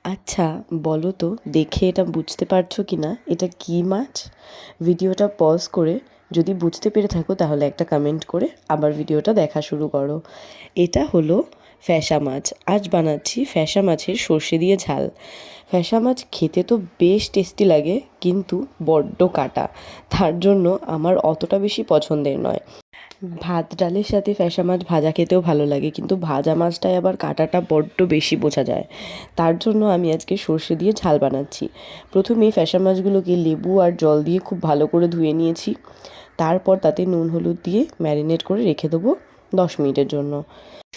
আচ্ছা, বলো তো দেখে এটা বুঝতে পারছো কি না এটা কী মাছ? ভিডিওটা পজ করে যদি বুঝতে পেরে থাকো তাহলে একটা কমেন্ট করে আবার ভিডিওটা দেখা শুরু করো। এটা হলো ফ্যাসা মাছ। আজ বানাচ্ছি ফ্যাসা মাছের সর্ষে দিয়ে ঝাল। ফ্যাসা মাছ খেতে তো বেশ টেস্টি লাগে, কিন্তু বড্ড কাঁটা। তার জন্য আমার অতটা বেশি পছন্দের নয়। ভাত ডালের সাথে ফ্যাসা মাছ ভাজা খেতেও ভালো লাগে, কিন্তু ভাজা মাছটায় আবার কাঁটাটা বড্ড বেশি বোঝা যায়। তার জন্য আমি আজকে সর্ষে দিয়ে ঝাল বানাচ্ছি। প্রথমেই ফ্যাসা মাছগুলোকে লেবু আর জল দিয়ে খুব ভালো করে ধুয়ে নিয়েছি। তারপর তাতে নুন হলুদ দিয়ে ম্যারিনেট করে রেখে দেবো 10 মিনিটের জন্য।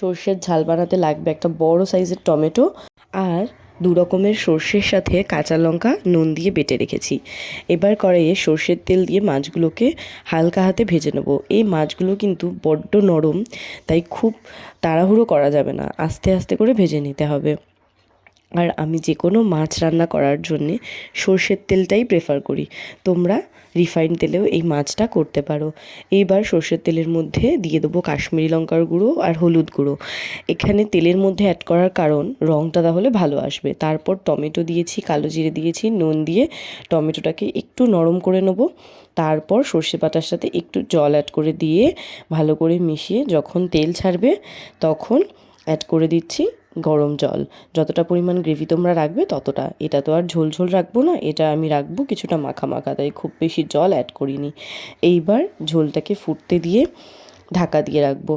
সর্ষের ঝাল বানাতে লাগবে একটা বড় সাইজের টমেটো আর 2 রকমের সর্ষের সাথে কাঁচা লঙ্কা নুন দিয়ে বেটে রেখেছি। এবার কড়াইয়ে সর্ষের তেল দিয়ে মাছগুলোকে হালকা হাতে ভেজে নেব। এই মাছগুলো কিন্তু বড্ড নরম, তাই খুব তাড়াহুড়ো করা যাবে না, আস্তে আস্তে করে ভেজে নিতে হবে। আর আমি যে কোনো মাছ রান্না করার জন্যে সর্ষের তেলটাই প্রেফার করি। তোমরা রিফাইন্ড তেলেও এই মাছটা করতে পারো। এইবার সর্ষের তেলের মধ্যে দিয়ে দেবো কাশ্মীরি লঙ্কার গুঁড়ো আর হলুদ গুঁড়ো। এখানে তেলের মধ্যে অ্যাড করার কারণ রঙটা তাহলে ভালো আসবে। তারপর টমেটো দিয়েছি, কালো জিরে দিয়েছি, নুন দিয়ে টমেটোটাকে একটু নরম করে নেবো। তারপর সর্ষে বাটার সাথে একটু জল অ্যাড করে দিয়ে ভালো করে মিশিয়ে যখন তেল ছাড়বে তখন অ্যাড করে দিচ্ছি গরম জল। যতটা পরিমাণ গ্রেভি তোমরা রাখবে ততটা। এটা তো আর ঝোল ঝোল রাখবো না, এটা আমি রাখবো কিছুটা মাখা মাখা, তাই খুব বেশি জল অ্যাড করিনি। এইবার ঝোলটাকে ফুটতে দিয়ে ঢাকা দিয়ে রাখবো।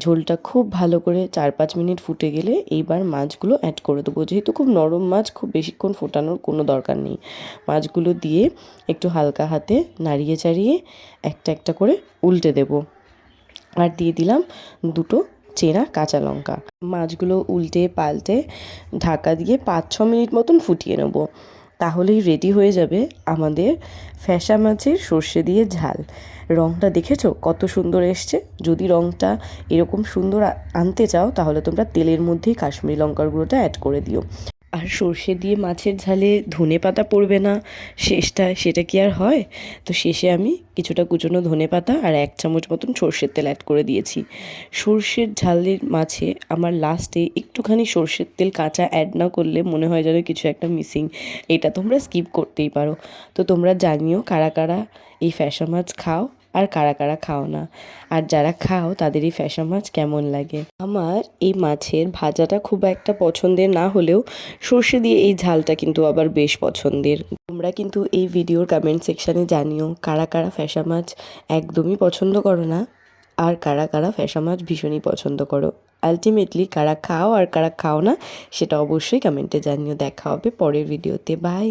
ঝোলটা খুব ভালো করে 4-5 মিনিট ফুটে গেলে এইবার মাছগুলো অ্যাড করে দেবো। যেহেতু খুব নরম মাছ, খুব বেশিক্ষণ ফোটানোর কোনো দরকার নেই। মাছগুলো দিয়ে একটু হালকা হাতে নাড়িয়ে চাড়িয়ে একটা একটা করে উল্টে দেবো। আর দিয়ে দিলাম 2টো চেরা কাঁচা লঙ্কা। মাছগুলো উল্টে পাল্টে ঢাকা দিয়ে 5-6 মিনিট মতন ফুটিয়ে নেব। তাহলেই রেডি হয়ে যাবে আমাদের ফ্যাসা মাছের সর্ষে দিয়ে ঝাল। রঙটা দেখেছো কত সুন্দর এসছে? যদি রঙটা এরকম সুন্দর আনতে চাও তাহলে তোমরা তেলের মধ্যেই কাশ্মীরি লঙ্কার গুঁড়োটা অ্যাড করে দিও। আর সর্ষে দিয়ে মাছের ঝালে ধনেপাতা পড়বে না শেষটায়, সেটা কি আর হয়? তো শেষে আমি কিছুটা কুচনো ধনেপাতা আর 1 চামচ মতন সর্ষের তেল অ্যাড করে দিয়েছি। সর্ষের ঝালের মাছে আমার লাস্টে একটুখানি সর্ষের তেল কাঁচা অ্যাড না করলে মনে হয় যেন কিছু একটা মিসিং। এটা তোমরা স্কিপ করতেই পারো। তো তোমরা জানিও কারা কারা এই ফ্যাসা মাছ খাও আর কারা কারা খাও না। আর যারা খাও তাদের এই ফ্যাসা মাছ কেমন লাগে। আমার এই মাছের ভাজাটা খুব একটা পছন্দের না হলেও সর্ষে দিয়ে এই ঝালটা কিন্তু আবার বেশ পছন্দের। তোমরা কিন্তু এই ভিডিওর কমেন্ট সেকশানে জানিও কারা কারা ফ্যাসা মাছ একদমই পছন্দ করো না আর কারা কারা ফ্যাসা মাছ ভীষণই পছন্দ করো। আলটিমেটলি কারা খাও আর কারা খাও না সেটা অবশ্যই কমেন্টে জানিও। দেখা হবে পরের ভিডিওতে। বাই।